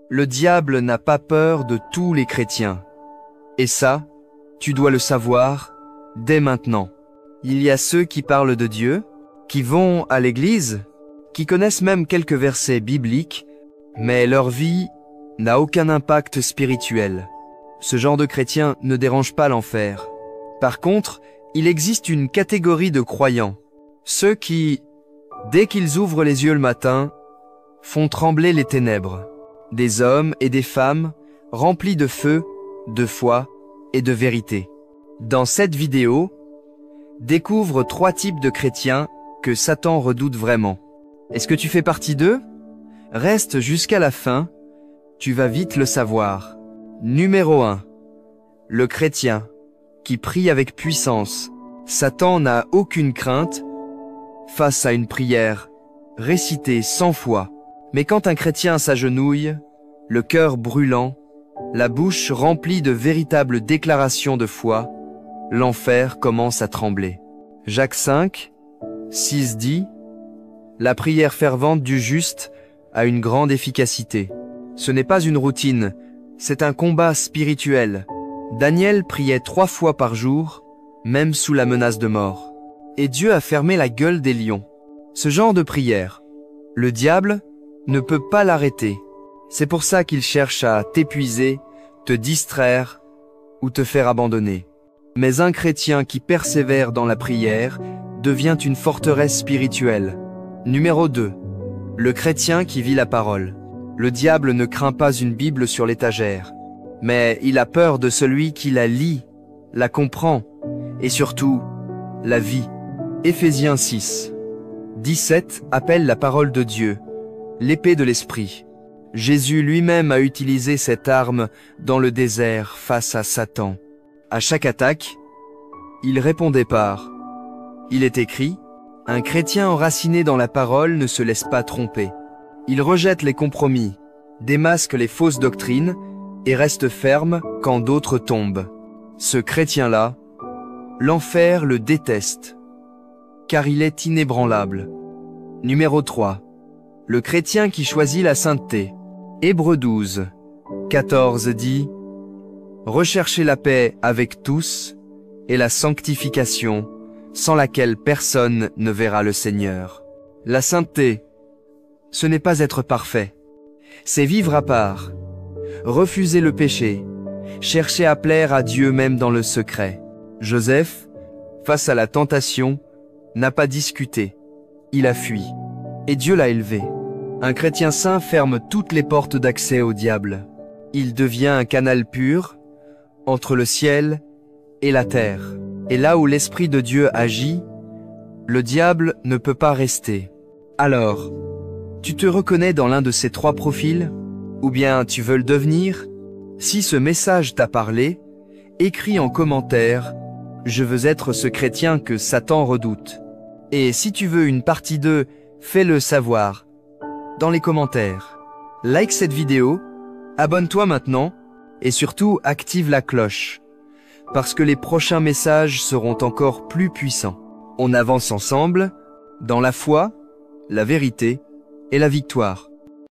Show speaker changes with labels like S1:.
S1: Le diable n'a pas peur de tous les chrétiens. Et ça, tu dois le savoir dès maintenant. Il y a ceux qui parlent de Dieu, qui vont à l'église, qui connaissent même quelques versets bibliques, mais leur vie n'a aucun impact spirituel. Ce genre de chrétien ne dérange pas l'enfer. Par contre, il existe une catégorie de croyants, ceux qui, dès qu'ils ouvrent les yeux le matin, font trembler les ténèbres. Des hommes et des femmes remplis de feu, de foi et de vérité. Dans cette vidéo, découvre 3 types de chrétiens que Satan redoute vraiment. Est-ce que tu fais partie d'eux? Reste jusqu'à la fin, tu vas vite le savoir. Numéro 1. Le chrétien qui prie avec puissance. Satan n'a aucune crainte face à une prière récitée 100 fois. Mais quand un chrétien s'agenouille, le cœur brûlant, la bouche remplie de véritables déclarations de foi, l'enfer commence à trembler. Jacques 5, 6 dit « La prière fervente du juste a une grande efficacité. Ce n'est pas une routine, c'est un combat spirituel. Daniel priait 3 fois par jour, même sous la menace de mort. Et Dieu a fermé la gueule des lions. Ce genre de prière, le diable ne peut pas l'arrêter. C'est pour ça qu'il cherche à t'épuiser, te distraire ou te faire abandonner. Mais un chrétien qui persévère dans la prière devient une forteresse spirituelle. Numéro 2. Le chrétien qui vit la parole. Le diable ne craint pas une Bible sur l'étagère, mais il a peur de celui qui la lit, la comprend et surtout la vit. Éphésiens 6, 17 appelle la parole de Dieu l'épée de l'esprit. Jésus lui-même a utilisé cette arme dans le désert face à Satan. À chaque attaque, il répondait par « Il est écrit, un chrétien enraciné dans la parole ne se laisse pas tromper. Il rejette les compromis, démasque les fausses doctrines et reste ferme quand d'autres tombent. Ce chrétien-là, l'enfer le déteste, car il est inébranlable. » Numéro 3. Le chrétien qui choisit la sainteté. Hébreux 12, 14 dit « Recherchez la paix avec tous et la sanctification, sans laquelle personne ne verra le Seigneur. » La sainteté, ce n'est pas être parfait, c'est vivre à part, refuser le péché, chercher à plaire à Dieu même dans le secret. Joseph, face à la tentation, n'a pas discuté, il a fui, et Dieu l'a élevé. Un chrétien saint ferme toutes les portes d'accès au diable. Il devient un canal pur entre le ciel et la terre. Et là où l'Esprit de Dieu agit, le diable ne peut pas rester. Alors, tu te reconnais dans l'un de ces 3 profils? Ou bien tu veux le devenir? Si ce message t'a parlé, écris en commentaire « Je veux être ce chrétien que Satan redoute ». Et si tu veux une partie 2, fais-le savoir dans les commentaires. Like cette vidéo, abonne-toi maintenant et surtout active la cloche parce que les prochains messages seront encore plus puissants. On avance ensemble dans la foi, la vérité et la victoire.